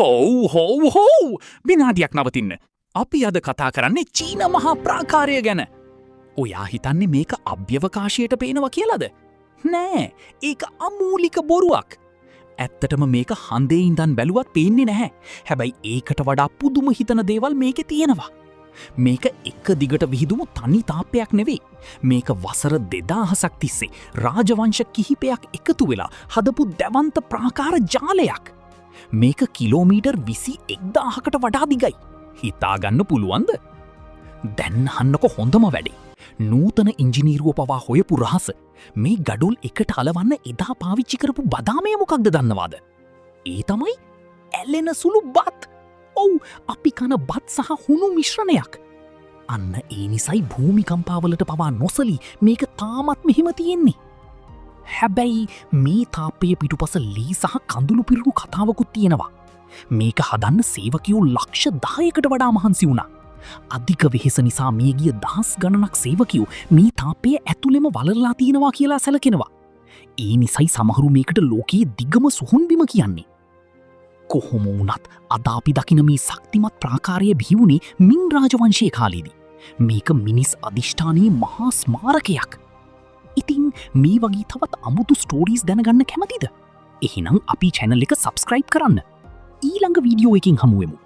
හෝ විනාඩියක් නවතින්න. අපි අද කතා කරන්නේ චීන මහා ප්‍රාකාරය ගැන. ඔයා හිතන්නේ මේක අභ්‍යවකාශයට පේනවා කියලාද? නෑ, ඒක අමූලික බොරුවක්. ඇත්තටම මේක හඳේ ඉඳන් බැලුවත් පේන්නේ නැහැ. හැබැයි ඒකට වඩා පුදුම හිතන දේවල් මේකේ තියෙනවා. මේක එක දිගට විහිදුණු තනි තාපයක් නෙවෙයි. මේක වසර 2000ක් තිස්සේ රාජවංශ කිහිපයක් එකතු වෙලා හදපු දැවන්ත ප්‍රාකාර ජාලයක්. මේක කිලෝමීටර් 21000කට වඩා දිගයි. හිතාගන්න පුළුවන්ද? දැන් අහන්නකො හොඳම වැඩේ. නූතන ඉංජිනීරුව පවා හොයපු රහස. මේ ගඩොල් එකට අලවන්න එදා පාවිච්චි කරපු බදාමය මොකක්ද දන්නවාද? ඒ තමයි ඇලෙන සුළු බත්. ඔව්, අපි කන බත් සහ හුණු මිශ්‍රණයක්. අන්න ඒ නිසයි භූමිකම්පාවලට පවා නොසලී මේක තාමත් මෙහෙම තියෙන්නේ. හැබැයි මේ තාපය පිටුපස ලී සහ කඳුළු පිරුණු කතාවකුත් තියෙනවා. මේක හදන්න සේවකයෝ ලක්ෂ 10කට වඩා මහන්සි වුණා. අධික වෙහෙස නිසා මේ ගිය දහස් ගණනක් සේවකයෝ මේ තාපය ඇතුළෙම වලරලා තියෙනවා කියලා සැලකෙනවා. ඒ නිසයි සමහරු මේකට ලෝකයේ දිගම සුහුන් බිම කියන්නේ. කොහොම වුණත් අද අපි දකින මේ ශක්තිමත් ප්‍රාකාරය බිහි වුණේ මින් රාජවංශයේ කාලේදී. මේක මිනිස් අධිෂ්ඨානයේ මහා ස්මාරකයක්. ඉතින් මේ වගේ තවත් අමුතු ස්ටෝරීස් දැනගන්න කැමතිද? එහෙනම් අපි channel එක subscribe කරන්න. ඊළඟ වීඩියෝ එකකින් හමු වෙමු.